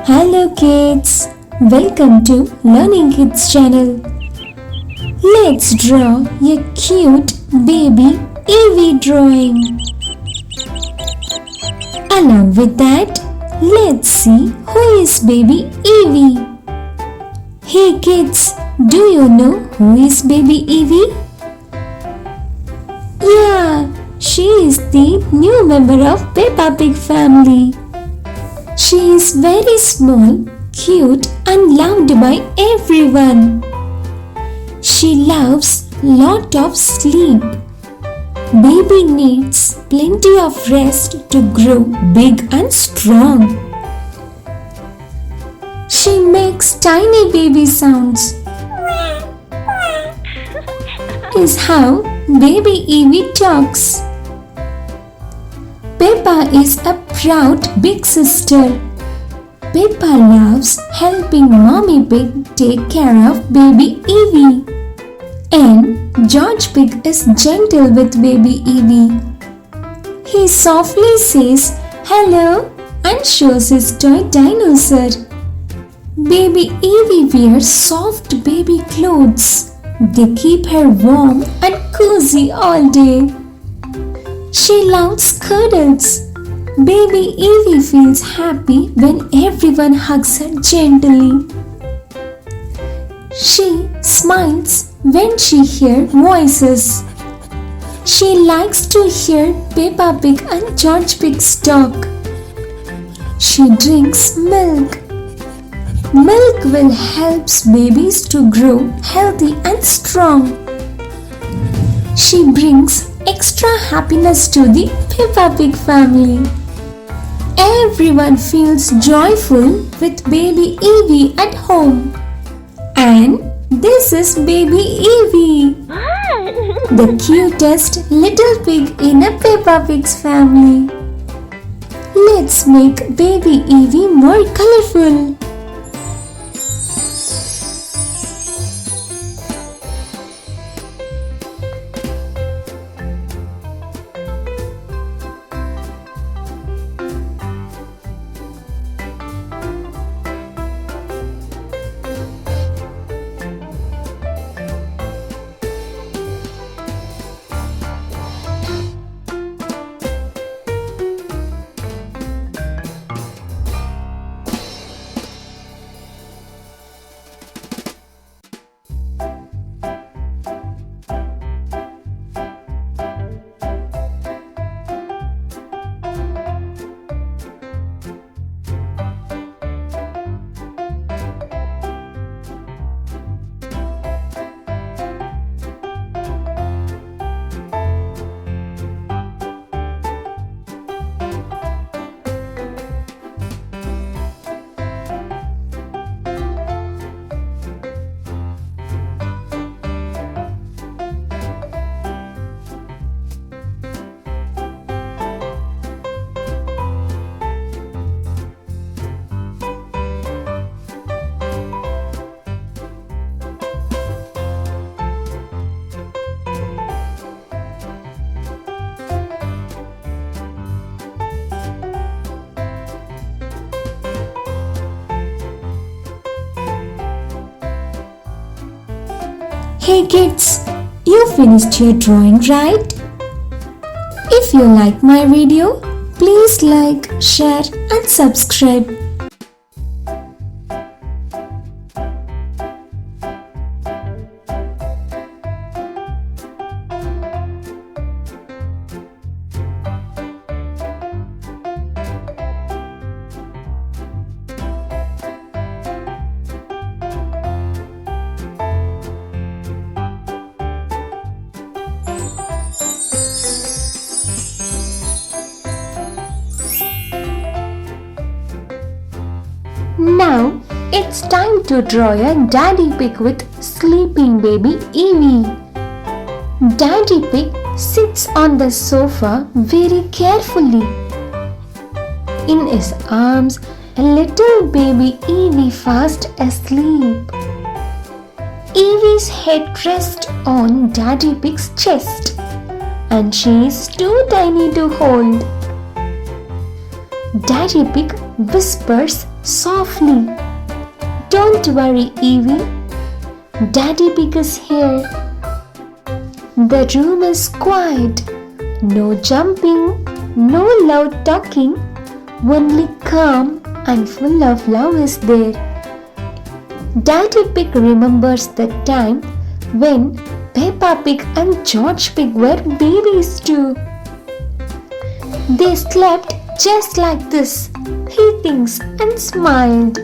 Hello kids, welcome to Learning Kids channel. Let's draw a cute baby Evie drawing. Along with that, let's see who is baby Evie. Hey kids, do you know who is baby Evie? Yeah, she is the new member of Peppa Pig family. She is very small, cute and loved by everyone. She loves lot of sleep. Baby needs plenty of rest to grow big and strong. She makes tiny baby sounds. Is how baby Evie talks. Peppa is a proud big sister. Peppa loves helping Mommy Pig take care of baby Evie. And George Pig is gentle with baby Evie. He softly says hello and shows his toy dinosaur. Baby Evie wears soft baby clothes. They keep her warm and cozy all day. She loves cuddles. Baby Evie feels happy when everyone hugs her gently. She smiles when she hears voices. She likes to hear Peppa Pig and George Pig talk. She drinks milk. Milk will help babies to grow healthy and strong. She brings extra happiness to the Peppa Pig family. Everyone feels joyful with baby Evie at home. And this is baby Evie, the cutest little pig in a Peppa Pig's family. Let's make baby Evie more colorful. Hey kids, you finished your drawing, right? If you like my video, please like, share and subscribe. Now it's time to draw a daddy pig with sleeping baby Evie. Daddy pig sits on the sofa very carefully. In his arms, a little baby Evie fast asleep. Evie's head rests on Daddy Pig's chest and she is too tiny to hold. Daddy Pig whispers softly. Don't worry, Evie. Daddy Pig is here. The room is quiet. No jumping, no loud talking. Only calm and full of love is there. Daddy Pig remembers the time when Peppa Pig and George Pig were babies too. They slept just like this, he thinks, and smiled.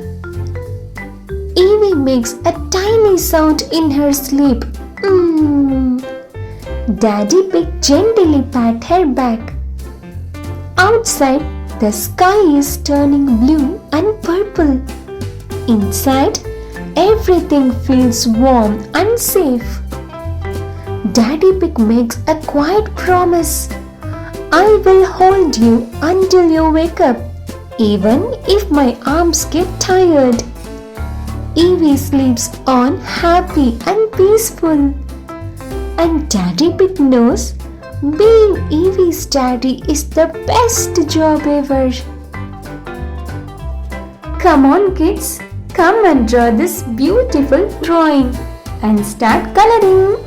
Evie makes a tiny sound in her sleep. Daddy Pig gently pat her back. Outside, the sky is turning blue and purple. Inside, everything feels warm and safe. Daddy Pig makes a quiet promise. I will hold you until you wake up, even if my arms get tired. Evie sleeps on happy and peaceful. And Daddy Pig knows being Evie's daddy is the best job ever. Come on kids, come and draw this beautiful drawing and start coloring.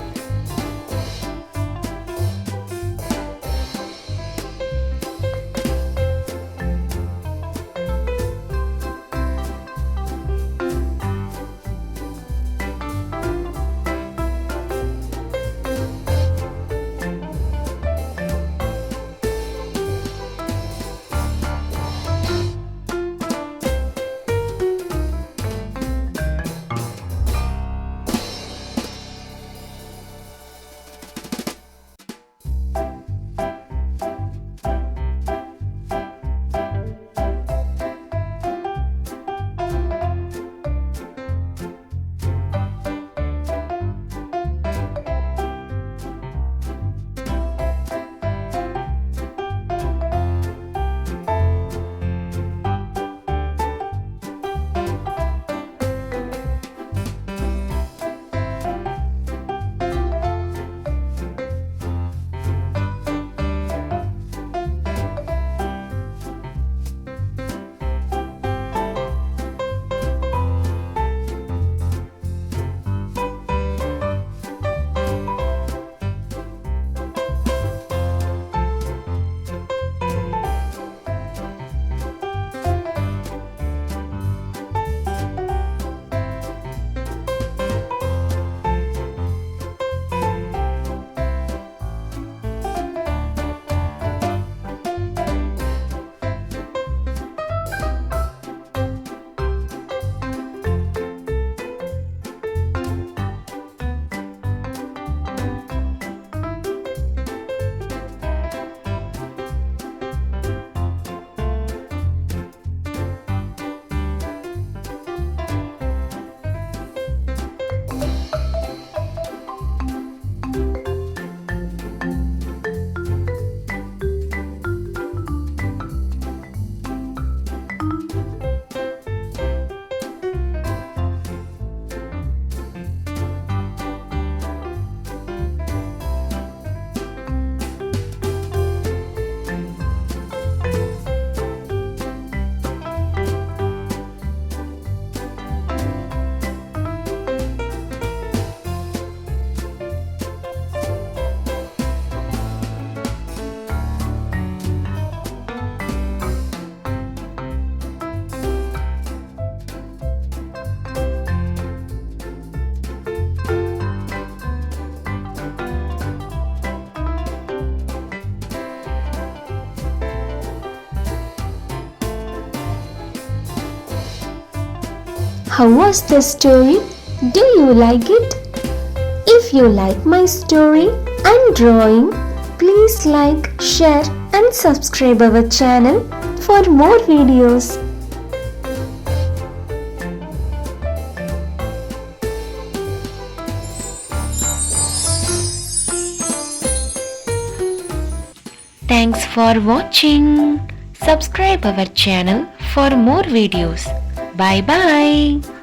How was the story? Do you like it? If you like my story and drawing, please like, share and subscribe our channel for more videos. Thanks for watching. Subscribe our channel for more videos. Bye bye.